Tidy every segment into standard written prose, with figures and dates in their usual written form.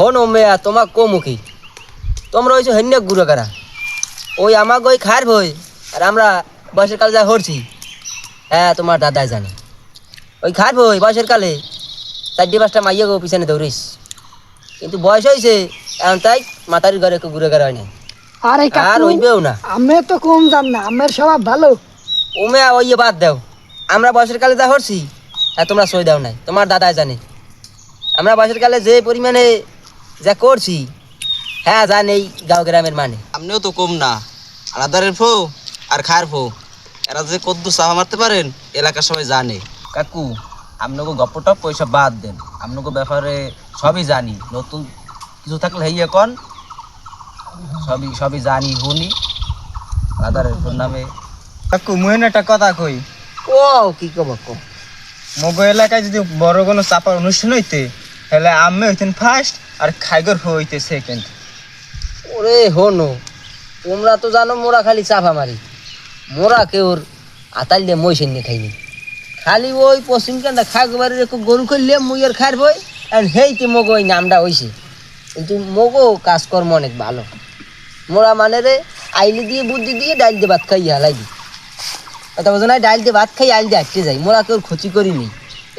হনো মেয়া তোমাক কমুখী তোমরা হয়েছো হেন্য গুঁড়ো করা ওই আমাকে ওই খার বই আর আমরা বয়সের কালে যা হরছি হ্যাঁ তোমার দাদাই জানে ওই খার বই বয়সের কালে 4-5টা মাইয়া গো পিছনে দৌড়িস কিন্তু বয়স হয়েছে এখন তাই মাতারির ঘরে একটু ঘুরে ঘরে হয় না আরে আর হইবেও না আমি তো কম জান না আমার স্বভাব ভালো ও মেয়া ওই বাদ দাও আমরা বয়সের কালে যা হরছি আর তোমরা সই দাও নাই তোমার দাদাই জানে আমরা বয়সের কালে যে পরিমাণে যা করছি হ্যাঁ জান এই গাঁও গ্রামের মানে আপনিও তো কম না আলাদারের ফো আর খায়ের ফো এরা যে কদ্দু চাপা মারতে পারেন এলাকার সবাই জানে কাকু আপনাকে গপ্প টপ ওইসব বাদ দেন আপনাকে ব্যাপারে সবই জানি নতুন কিছু থাকলে হেই এখন সবই জানি হুনি আলাদারের ফোর নামে কাকু মুই একটা কথা কই ও কি কব কো মগো এলাকায় যদি বড় কোনো চাপার অনুষ্ঠান হইতে তাহলে আমি হইতেন ফার্স্ট আর খাইগর হইতে সেকেন্ড। ওরে হনো তোমরা তো জানো মোরা খালি চাপা মারি মোরা কেউর আতাল দিয়ে মই সেনে খাইনি খালি ওই পশ্চিম কান্দা খাগবারের একটু গরু করলে মুইয়ের খার বই আর হেইতে মগো ওই নামটা হইছে কিন্তু মগো কাজকর্ম অনেক ভালো মোরা মানে রে আইলি দিয়ে বুদ্ধি দিয়ে ডাইল দিয়ে ভাত খাই হালাই দি কথা বোঝো না ডাইল দিয়ে ভাত খাই আইল দিয়ে আটকে যাই মোরা কেউ ক্ষতি করিনি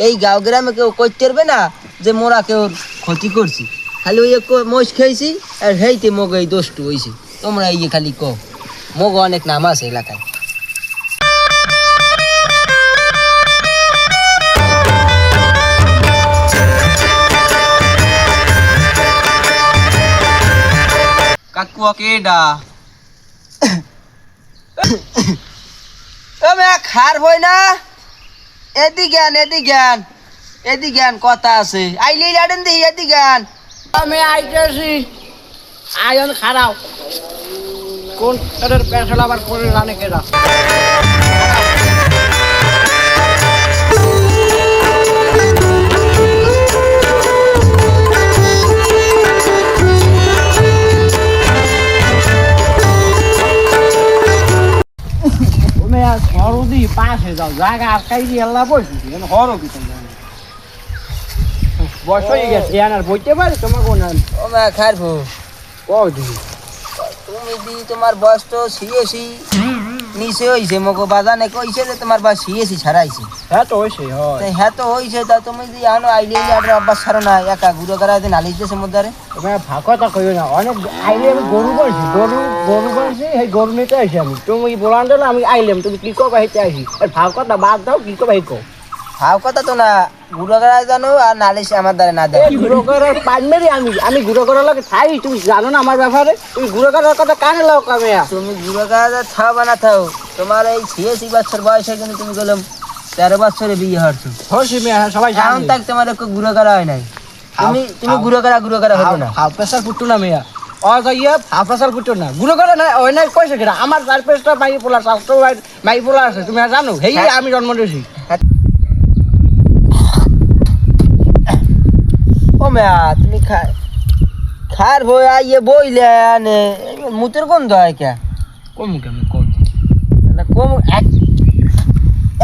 এই গাঁও গ্রামে কেউ করতে পারবে না যে মোরা কেউ ক্ষতি করছি খালি ওই এক মহিষ খেয়েছি আর হেইতে মগো এই দোষটু হয়েছে তোমরা এই খালি কো মগো অনেক নাম আছে এলাকায় কাকু কেডা খার বই না এদিকে কথা আছে আইলি জানেন দি এদিকে আমি আইতেছি আয়ন খারাপ কোন তাদের পেশাল আবার করে জানে কেরা হরদি পাশে যাও জায়গা আটকাই দিয়ে আল্লাহ বসি হরো কি বয়স হয়ে গেছে আর বইতে পারি তোমার কোন ও মা খারবো কও দিদি তুমি দি তোমার বয়স তো সিয়েছি নিচে হইছে মগো বাজানে কইছে যে তোমার বা সিয়েছি ছাড়াইছে হ্যাঁ তো হয়েছে হয় হ্যাঁ তো হইছে তা তুমি দি আনো আইলে আর আব্বাস ছাড়ো না একা ঘুরে করা দিন আলিতেছে মধ্যে তোমার ফাঁকতা কইও না অনেক আইলে আমি গরু বলছি গরু বলছি এই গরু নিতে আসি আমি তুমি বলান দিলে আমি আইলাম তুমি কি কবা হেঁটে আসি আর ফাঁকতা বাদ দাও কি কবা হেঁকো হাও কথা তো না ঘুরে করা জানো আর নালিশ আমার দ্বারা না দেয় ঘুরো করার পান মেরি আমি ঘুরো করার লাগে থাই তুমি জানো না আমার ব্যাপারে তুমি ঘুরো করার কথা কানে লাও কামিয়া তুমি ঘুরে করা থাও বা না থাও তোমার এই 86 বছর বয়সে কিন্তু তুমি বললাম 13 বছরে বিয়ে হচ্ছ হসি মেয়া সবাই এখন জানে তাক তোমার একটু ঘুরে করা হয় নাই তুমি ঘুরে করা হতো না হাফ প্রেসার ফুটু না মেয়া ও যাইয়া হাফ প্রেসার ফুটু না ঘুরো করা না ওই নাই কইছে কিনা আমার 4 প্রেসার মাই পোলা স্বাস্থ্য মাই পোলা আছে তুমি জানো হেই আমি জন্ম দিয়েছি ও মেয়া তুমি খার বই আইয়ে বইলে আনে মুতের গন্ধ হয় কে কম কেমন কম না কম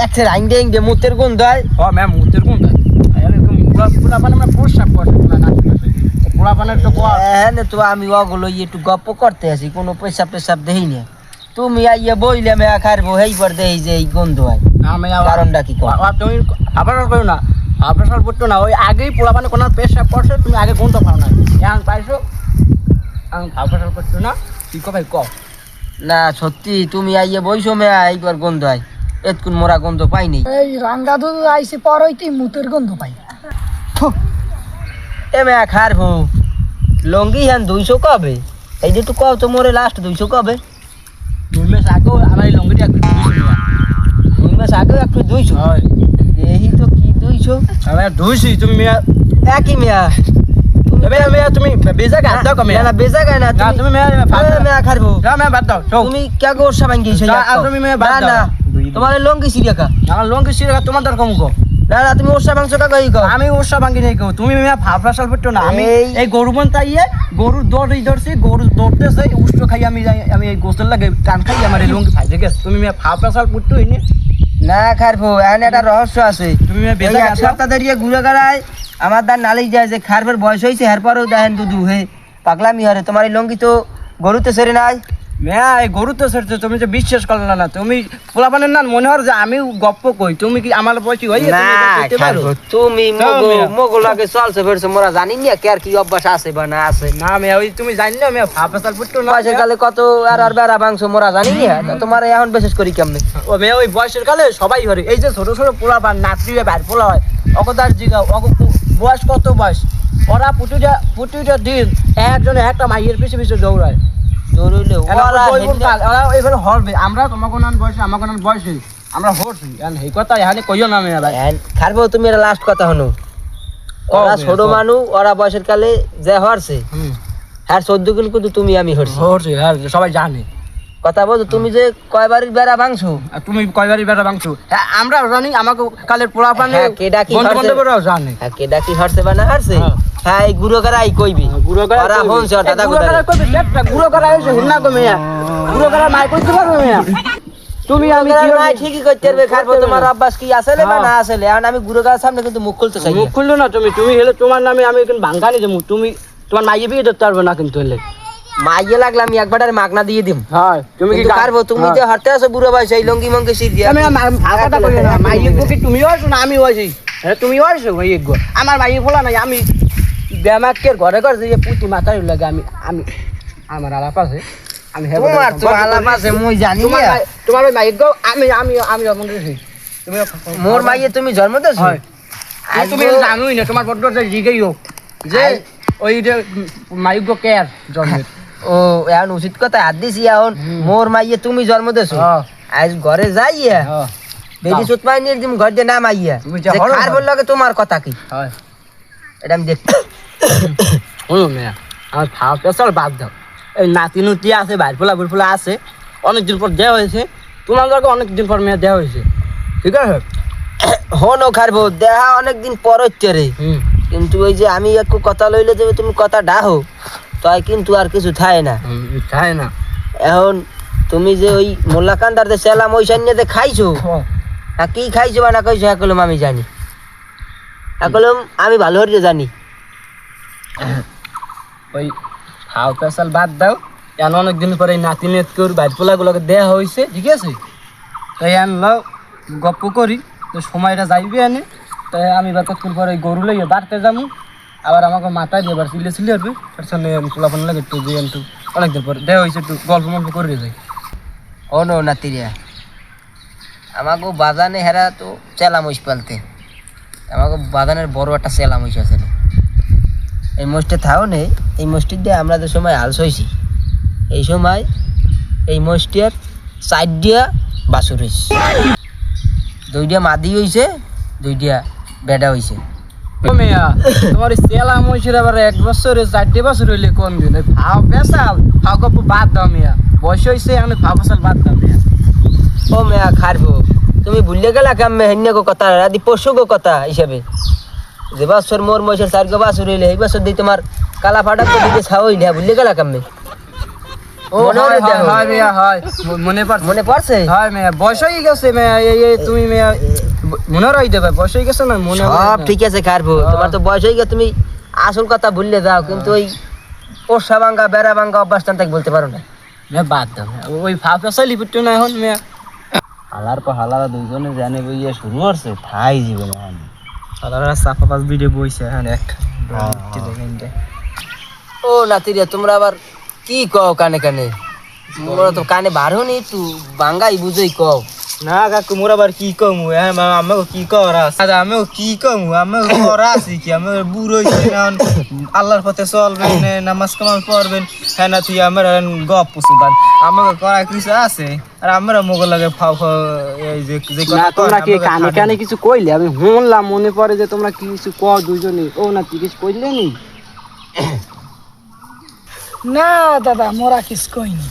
এক আইন্ডে মুতের গন্ধ হয় ও ম্যাম মুতের কোন পুরা পানে আমরা প্রসাব করতে না পুরা পানে তো হ্যাঁ তো আমি ওগুলো একটু গপ্প করতে আসি কোনো পেশাব দেই না তুমি আইয়ে বইলে মেয়া খার বই হেই পর দেই যে এই গন্ধ হয় আমি কারণটা কি কর তুমি আবার কইও না আপনার পড়তো না ওই আগেই পোলা মানে কোনো পেশা পড়ছে তুমি আগে গুনতে পারো না এখন পাইছো এখন আপনার করছো না কি কবে ক না সত্যি তুমি আইয়ে বইছো মেয়া এইবার গন্ধ হয় এতক্ষণ মোরা গন্ধ পাইনি এই রাঙ্গা দুধ আইসি পর হইতে মুতের গন্ধ পাই এ মেয়া খার বউ লঙ্গি হ্যান 200 কবে এই যে তুই কও তো মোরে লাস্ট 200 কবে 2 মাস আগেও আমার এই লঙ্গিটা একটু 2 মাস আগেও একটু 200 হয় এই তো কি 200 আমি ধুইছি তুমি মেয়া একই মেয়া তুমি বেজা গাছ দাও কমে না বেজা গায় না তুমি মেয়া মেয়া খার বউ মেয়া বাদ দাও তুমি কে গোরসা ভাঙ্গিছো তুমি মেয়া বাদ দাও না তোমার লঙ্গি সিরিয়াকা আমার লঙ্গি সিরা তোমার দর কম কো না তুমি ওরসা মাংস কা কই কও আমি ওরসা ভাঙ্গি নাই কো তুমি মেয়া ফাফরা সাল পড়তো না আমি এই গরু বন তাইয়ে গরু দৌড়ছি গরু দৌড়তেছে উষ্ঠ খাই আমি এই গোসল লাগে কান খাই আমার এই লঙ্গি ফাইজে গেছে তুমি মেয়া ফাফরা সাল পড়তো ইনি না খারবো এখন একটা রহস্য আছে তুমি ওই এক সপ্তাহ ধরে ঘুরে বেড়ায় আমার দান নালিশ যায় যে খারবের বয়স হয়েছে এরপরেও দেখেন দুধু হে পাগলামি হরে তোমার এই লঙ্গি তো গরুতে সেরে নাই মেয়া এই গরু তো সেরছে তুমি যে বিশ্বাস করলে না তুমি পোলাপানের না মনে হয় যে আমি গপ্প কই তুমি কি আমার বয়সী হই না খারবো তুমি মগো লাগে চলছে ফেরছে মোরা জানি না কে আর কি অভ্যাস আছে বা না আছে না মেয়া ওই তুমি জানি না মেয়া ফাফাসাল ফুটতো না বয়সের কালে কত আর বেড়া মাংস মোরা জানি না তোমার এখন বিশেষ করি কেমনে ও মেয়া ওই বয়সের কালে সবাই হরে এই যে ছোট ছোট পোলাপান নাচি বাইর পোলা হয় অকদার জিগা বয়স কত বয়স ওরা প্রতিটা দিন একজনে একটা মাইয়ের পিছে পিছে দৌড়ায় দৌড়ইলে ওরা এইভাবে হরবে আমরা তোমাকে নান বয়সে আমাকে নান বয়সে আমরা হরছি এই কথা এখানে কইও না মেয়া ভাই খারবো তুমি এটা লাস্ট কথা হনো কও ওরা মেয়া, ছোট কও। মানুষ ওরা বয়সের কালে যে হরছে হ্যাঁ 14 কিলো কিন্তু তুমি আমি হরছি হরছি হ্যাঁ সবাই জানে কথা বলছো তুমি যে কয়বারের বেড়া ভাঙছো আর তুমি কয়বারই বেটা ভাঙছো হ্যাঁ আমরা জানি আমাকে কালের পোলাপানে হ্যাঁ, কেডা কি বন্ধু হরছে? বান্ধবরাও জানে হ্যাঁ কেডা কি হরছে বা না হরছে হ্যাঁ। হ্যাঁ এই গুড়ো করাই কইবি ওরা হনছে ওর দাদা কোথায় গুড়ো করা হয়েছে হিন্না কো মেয়া গুড়ো করা মাই করতে পারবে মেয়া তুমি আমি কি না ঠিকই করতে পারবে খারবো তোমার অভ্যাস কি আসলে বা না আসলে এখন আমি গুড়ো করার সামনে কিন্তু মুখ খুলতে চাই না। মুখ খুললো না তুমি হেলে তোমার নামে আমি কিন্তু ভাঙ্গানি দেবো তুমি তোমার মাইয়ে বিয়ে ধরতে পারবে না কিন্তু হেলে মাইয়ে লাগলে আমি একবার মাগনা দিয়ে দিম হ্যাঁ তুমি কি কিন্তু খারবো তুমি যে হরতে আছো বুড়ো বয়স এই লঙ্গি মঙ্গি শিখ দিয়া আমি ভাগাটা করি না মাইয়ে গো কি তুমিও আসো না আমিও আসি হ্যাঁ তুমিও আসো মাইয়ে গো আমার মাইয়ে ফোলা নাই আমি ব্যামাকের ঘরে ঘরে যে পুঁতি মাথায় লাগে আমি আমার আলাপ আছে আমি তোমার তো আলাপ আছে মুই জানি না তোমার ওই মাইয়ে গো আমি যখন রেছি তুমি মোর মাইয়ে তুমি জন্ম দিছো হয় তুমি জানোই না তোমার বড্ড জিগেই হোক যে ওই যে মাইয়ে গো কেয়ার জন্মের ও এখন উচিত কথা হাত দিছি এখন মোর মাইয়ে তুমি জন্ম দিছো হ্যাঁ। আজ ঘরে যাইয়া হ্যাঁ বেদি সুতমাই নিয়ে দিম ঘর দিয়ে নাম আইয়া তুমি যা যে হরো খার না। বললো তোমার কথা কি হয় এটা আমি দেখ শোনো মেয়া আমার খাওয়া পেছাল বাদ দাও এই নাতি নুতি আছে বাইর ফুলা আছে অনেকদিন পর দেওয়া হয়েছে তোমার লগে অনেকদিন পর মেয়ে দেওয়া হয়েছে ঠিক আছে হনো খারবো দেখা অনেকদিন পর হচ্ছে রে হুম কিন্তু ওই যে আমি একটু কথা লইলে দেবে তুমি কথা ডাহো তাই কিন্তু আর কিছু থাকে না চাই না এখন তুমি যে ওই মোল্লাকান্দার যে সেলাম ওই সাইনে যে খাইছো আর কি খাইছো বা না খাইছো একলম আমি জানি একলম আমি ভালো করে জানি ওই খাওয়া পেছাল বাদ দাও এখন অনেকদিন পরে এই নাতি নেতকুর বাইর পোলাগুলোকে দেওয়া হয়েছে ঠিক আছে তাই আনলো গপ্প করি তো সময়টা যাইবে আনে তাই আমি এবার কতক্ষণ পরে ওই গরু লইয়ে বাড়তে যাবো আবার আমাকে মাথায় দিয়ে এবার সিলে আসবে তার সঙ্গে আমি পোলাপান লাগে একটু দিয়ে একটু অনেকদিন পরে দেওয়া হয়েছে একটু গল্প মল্প করে যাই হনো নাতিরিয়া আমাকে বাগানে হেরা তো চেলা মহিষ পালতে আমাকে বাগানের বড় একটা চেলা মহিষ আছে রে। এই মহিষটা থাও নেই এই মহিষটির দিয়ে আমরা যে সময় আলস হয়েছি এই সময় এই মহিষটির চার দিয়া বাছুর হয়েছে দুইটা মাদি হয়েছে দুইটা বেডা হয়েছে ও মেয়া তোমার এই সেলা মহিষের আবার 1 বছরে 4 বছর হইলে কোন দিন ফাও পেশাল ফাও গপ বাদ দাও মিয়া বয়স হইছে আমি ফাও পেশাল বাদ দাও মিয়া ও মেয়া খারবো তুমি ভুলে গেলা কেমন হেন্যা গো কথা আদি পশু গো কথা হিসাবে যে বছর মোর মহিষের 4 গো বাছুর হইলে এই বছর দিয়ে তোমার কালা ফাটা তো দিকে ছাও হইলে ভুলে গেলা কেমন ও মনে হলে দেখো। হয় মিয়া হয় মনে পড়ছে মনে পড়ছে হয় মেয়া বয়স হয়ে গেছে মেয়া এই তুমি মেয়া মনে রই দেবে বয়স হয়ে গেছে না মনে সব ঠিক আছে খারবো তোমার তো বয়স হয়ে গেছে তুমি আসল কথা ভুললে যাও কিন্তু ওই পোষা ভাঙ্গা বেড়া ভাঙ্গা অভ্যাস তান্তাক বলতে পারো না মেয়া বাদ দাও মেয়া। ওই ফাও পেশালই বুঝতো না এখন মেয়া হালার পর হালারা দুইজনে জানে বইয়া শুরু করছে ঠাই জীবনে হালারা সাফা পাস ভিডিও বইছে এখন এক ও নাতিরিয়া তোমরা আবার কি কও কানে কানে তোমরা তো কানে বারো নি তু বাঙ্গাই বুঝই কও না কাকু মোর আবার কি কমু আমাকে কি করা আছে আমিও কি কমু আমি করা আছি কি আমি বুড়ো হইছি না আল্লাহর পথে চলবেন নামাজ কামাজ পড়বেন হ্যাঁ না তুই আমার গপ পুষুদান আমাকে করা কিছু আছে আর আমরা মোগল লাগে ফাও ফাও এই যে যে না কথা তোমরা কি কানে কানে কিছু কইলে আমি শুনলাম মনে পড়ে যে তোমরা কি কিছু কও দুইজনে ও না তুই কিছু কইলে নি না দাদা মোরা কিস কইনি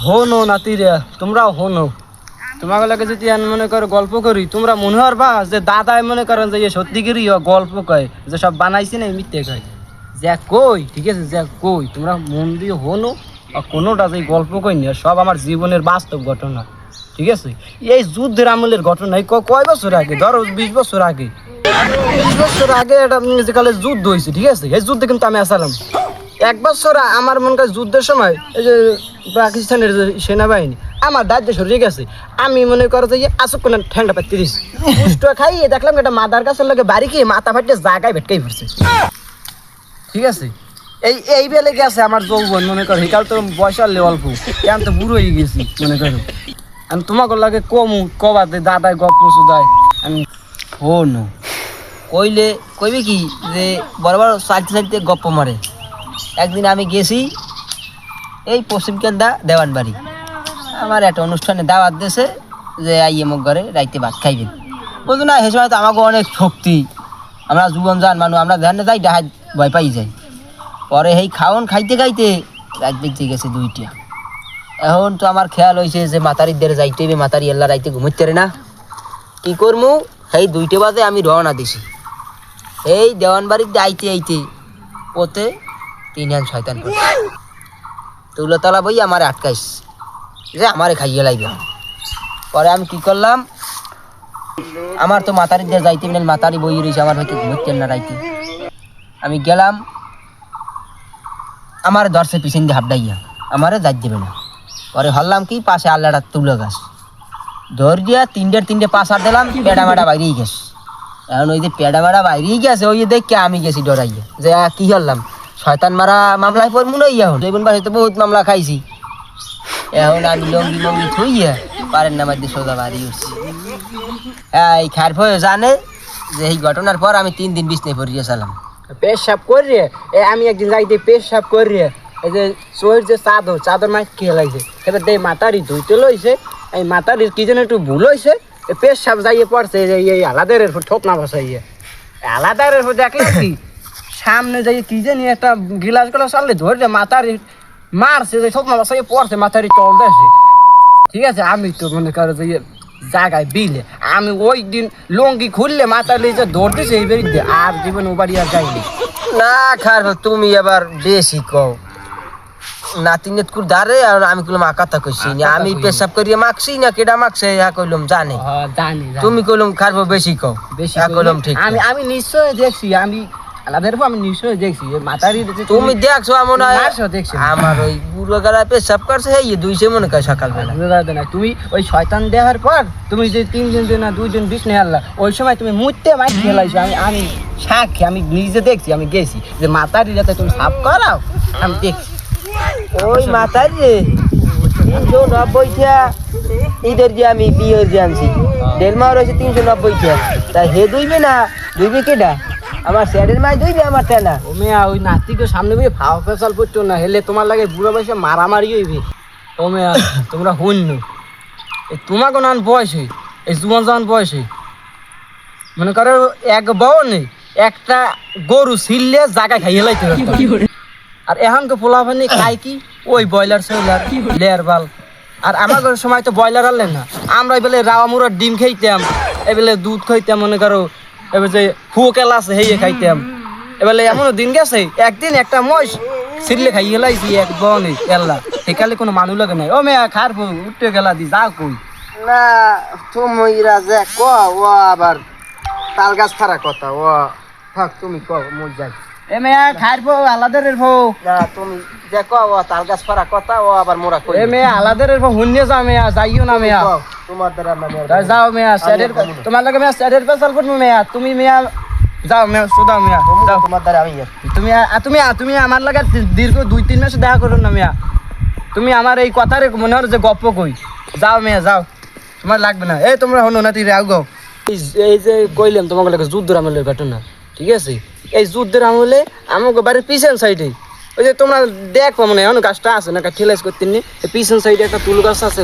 হনো নাতিরে তোমরাও হনো তোমাকে লাগে যদি আমি মনে করো গল্প করি তোমরা মনে হরবা যে দাদাই মনে করেন যে সত্যিকারই গল্প কয় যে সব বানাইছে না মিথ্যে কয় যা কই ঠিক আছে যা কই তোমরা মন দিয়ে হনো আর কোনোটা যে গল্প কই না, সব আমার জীবনের বাস্তব ঘটনা। ঠিক আছে, এই যুদ্ধের আমলের ঘটনা এই কয় বছর আগে, ধরো 20 বছর আগে, 20 বছর আগে একটা যেকালে যুদ্ধ হয়েছে। ঠিক আছে, এই যুদ্ধে কিন্তু আমি আসালাম। 1 বছর আমার মনে হয় যুদ্ধের সময় এই যে পাকিস্তানের যে সেনাবাহিনী আমার দায়িত্ব সরিয়ে গেছে, আমি মনে করো যে আসুক কোনো ঠান্ডা পাতি দিস পুষ্ট খাইয়ে দেখলাম একটা মাদার গাছের লোকে বাড়ি খেয়ে মাথা ফাটিয়ে জায়গায় ভেটকাই পড়ছে। ঠিক আছে, এই বেলে গেছে আমার যৌবন, মনে করো কাল তো বয়সার অল্প, এখন তো বুড়ো হয়ে গেছি মনে করো। আমি তোমাকে লাগে কমু কবাতে দাদায় গপ সুদায় আমি শোনো, কইবে কি যে বড় বড় চালতে চালতে গপ্প মারে। একদিন আমি গেছি এই পশ্চিম কেন্দা দেওয়ান বাড়ি, আমার একটা অনুষ্ঠানে দাওয়াত দিয়েছে যে আইয়ে মুখ ঘরে রাইতে ভাত খাইবেন। বলতো না, সে সময় তো আমাকে অনেক শক্তি, আমরা জীবন যান মানুষ, আমরা ধ্যানে যাই ডাহাত ভয় পাই যাই। পরে এই খাওন খাইতে খাইতে রাত বেঁচে গেছে 2টা। এখন তো আমার খেয়াল হয়েছে যে মাতারির দেড়ে যাইতে হইবে, মাতারি এল্লা রাইতে ঘুমাইতে পারে না, কী করবো? এই 2টা বাজে আমি রওনা দিছি। এই দেওয়ান বাড়িতে আইতে আইতে ওতে 3 শয়তান করছে, তুলতলা বই আমার আটকাইস যে আমারে খাইয়ে লাগবে। পরে আমি কি করলাম, আমার তো মাতারির দিয়ে যাইতে না, মাতারি বই রয়েছে, আমার হয়তো ঘুমাইতে না রাইতে। আমি গেলাম, আমার দর্শে পিছন দিয়ে হাবডাইয়া আমারে যাই দেবে না। পরে হল্লাম কি পাশে আল্লাহটা তুলো গাছ ধর দিয়া 3টে পাশার দিলাম, পেড়া মেড়া বাইরেই গেছে। এখন ওই যে পেড়া মেড়া বাইরেই গেছে, ওই যে দেখে আমি গেছি ডরাইয়া যে কি হল্লাম, শয়তান মারা মামলায় পর মনে হইয়া হন জৈবন বাসে তো বহুত মামলা খাইছি। এখন আমি লঙ্গি মঙ্গি থইয়া পারেন না মাঝে সোজা বাড়ি উঠছি। এই খার ভয় জানে যে এই ঘটনার পর আমি 3 দিন বিছনায় পড়িয়েছিলাম। পেশাব করি, আমি একদিন যাইতে পেশাব করি, এই যে চোরের যে চাদর মাছ খেয়ে লাগছে, এবার দেয় মাতারি ধুইতে লইছে, এই মাতারির কি যেন একটু ভুল হয়েছে, পেশাব যাইয়ে পড়ছে যে এই আলাদের ঠোপ না বসাইয়ে আলাদার দেখলাম কি সামনে যাই কি জানি একটা গিলাস গুলো চাললে ধরে মাতারি মারছে, যে ঠোপ না বসাইয়ে পড়ছে, মাতারি তল দেশে। ঠিক আছে, আমি তো মনে করো যে জায়গায় বিলে আমি ওই দিন লঙ্গি খুললে মাতারি যে দৌড় দিছে এই বেরিয়ে আর জীবন ও বাড়ি আর যাইনি। না খার তুমি এবার বেশি কও, নাতিনেত কুর ধারে আর আমি কইলাম আকাতা কইছি না, আমি পেশাব করিয়ে মাখছি না কেডা মাখছে হ্যাঁ কইলাম জানে, জানি তুমি কইলাম খারবো বেশি কও, বেশি হ্যাঁ কইলাম ঠিক। আমি নিশ্চয় দেখছি, আমি আলাদের আমি নিশ্চয় দেখছি মাতারি তুমি দেখছো এমন দেখছি আমার ওই বুড়ো গাড়া পেশাব করছে এই 200 মনে করে সকালবেলা। না তুমি ওই শয়তান দেওয়ার পর তুমি যে 3 দিন না 2 দিন বিষ নেই ওই সময় তুমি মুহূর্তে মাইক খেলাইছো, আমি সাক্ষী, আমি নিজে দেখছি, আমি গেছি যে মাতারি যাতে তুমি সাফ করাও, আমি দেখছি। ওই মাতারি রে 390 ঈদের যে আমি বিয়ে যে আনছি দেড়মা রয়েছে 390 তাই হে দুইবে না, দুইবে কেডা? আমার স্যারের মাই দুইবে আমার টেনা। ও মেয়া ওই নাতিকে সামনে বই ফাও ফেসাল করছো না, হেলে তোমার লাগে বুড়ো বয়সে মারামারি হইবে। ও মেয়া তোমরা হইন তোমাকে নান বয়সে এই জুয়ান জান বয়সে মনে করো এক বউ নেই একটা গরু ছিললে জায়গায় খাইয়ে লাইতে পারতো। আর এখনকে পোলাপানি খাই কি ওই ব্রয়লার সয়লার লেয়ার বাল। আর আমার সময় তো ব্রয়লার আনলেন না, আমরা এবেলে রাওয়া মুড়ার ডিম খাইতাম, এবেলে দুধ খাইতাম, মনে করো এবার যে ফুকেল আছে হেয়ে খাইতাম। এবেলে এমন দিন গেছে একদিন একটা মহিষ ছিললে খাইয়ে লাইছি এক বনে এল্লা, সেকালে কোনো মানুষ লাগে নাই। ও মেয়া খার উঠতে গেলা দি যা কই না তুমি রাজা ক ও আবার তাল গাছ ফারা কথা ও থাক, তুমি ক মই যাই। এ মেয়া খার আলাদের না তুমি দেখো ও তাল গাছ ফারা কথা ও আবার মোরা কই। এ মেয়া আলাদের হুন্যে যা মেয়া যাইও না মেয়া, তোমার দ্বারা মানে তাই যাও মেয়া স্যারের তোমার লাগে মেয়া স্যারের পেছাল করবো মেয়া, তুমি মেয়া যাও মেয়া সুদাও মেয়া যাও, তোমার দ্বারা আমি তুমি তুমি আমার লাগে দীর্ঘ 2-3 মাস দেখা করো না মেয়া, তুমি আমার এই কথার মনে হয় যে গপ্প কই। যাও মেয়া যাও, তোমার লাগবে না। এই তোমরা হনো না তুই রাও গো। এই যে কইলাম তোমাকে লাগে যুদ্ধের আমলের ঘটনা, ঠিক আছে? এই যুদ্ধের আমলে আমাকে বাড়ির পিছন সাইডে ওই যে তোমরা দেখো মনে হয় গাছটা আছে না ঠেলাইস করতে নি, পিছন সাইডে একটা তুলো গাছ আছে,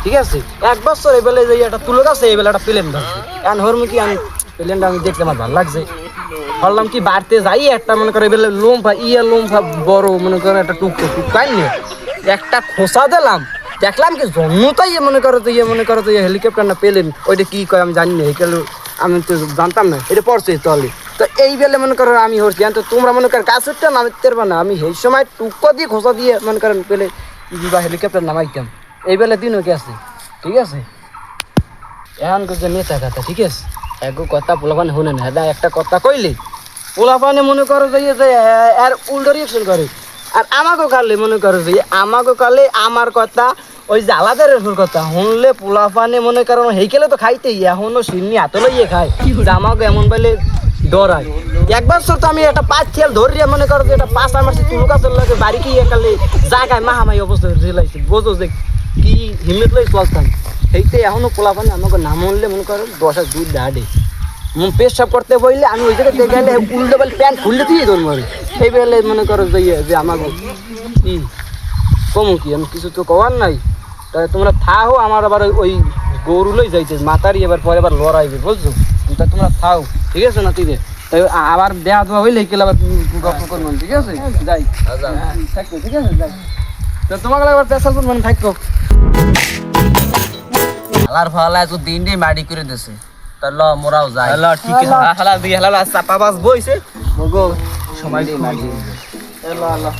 ঠিক আছে? 1 বছর এই বেলে যে একটা তুলো গাছ এই বেলে একটা প্লেন ধরছে, এখন হরমুখী আমি প্লেনটা আমি দেখলে আমার ভালো লাগছে, ভাবলাম কি বাড়তে যাই একটা মনে করে এবেলে লোমফা লোমফা বড় মনে করে একটা টুকটো টুকাই নিয়ে একটা খোসা দিলাম, দেখলাম কি জন্মতাই মনে করো তো হেলিকপ্টার না প্লেন ওইটা কি কয় আমি জানি না, আমি তো জানতাম না, এটা পড়ছে তলে তো এই বেলে মনে করো আমি হচ্ছি তো তোমরা মনে করো গাছেরটা নামাইতে পারবা না আমি এই সময় টুকো দিয়ে খোঁচা দিয়ে মনে করেন পেলে বা হেলিকপ্টার নামাইতাম এই বেলে দিনও কি আছে ঠিক আছে এখন করছে নেতা কথা ঠিক আছে এক কথা পোলাপানে শুনে না হ্যাঁ একটা কথা কইলে পোলাপানে মনে করো যে আর উল্টো রিয়েকশন করে আর আমাকেও কালে মনে করো যে আমাকেও কালে আমার কথা ওই যে আলাদারের কথা শুনলে পোলাপানে মনে করো হেইকেলে তো খাইতেই এখনো সিন্নি হাতে লইয়ে খায় যে আমাকে এমন বলে ডরায় একবার তো আমি একটা পাঁচ খেয়াল ধরিয়া মনে করো যে একটা পাঁচ আর মাসে তুলু গাছের লাগে বাড়ি কি একালে জায়গায় মাহামাই অবস্থা জেলাইছে বোঝো যে কি হিম্মত লই চলতাম সেইতে এখনো পোলাপানে আমাকে না মনলে মনে করো 10 আর দুধ দাঁড়ে পেশাব করতে বললে আমি ওই জায়গায় গেলে উল্টো বেল প্যান্ট খুললে দিয়ে তোর মরে সেই বেলে মনে করো যে আমাকে কি কমু কি আমি কিছু তো কওয়ার নাই তাই তোমরা থাও আমার আবার ওই গরু লই যাইতে মাতারি এবার পরে আবার লড়াইবে বুঝছো তা তোমরা থাও ঠিক আছে না তুই তাই আবার দেয়া দেওয়া হইলে কেলে আবার গল্প করবেন ঠিক আছে যাই থাকো ঠিক আছে যাই তো তোমাকে আবার পেশাল করবেন থাকো হালার ফালায় তো দিন দিন মাটি করে দিছে তা ল মোরাও যাই হ্যালো ঠিক আছে হালা দুই হালা চাপা বাস বইছে মগো সময় মাটি হ্যালো হ্যালো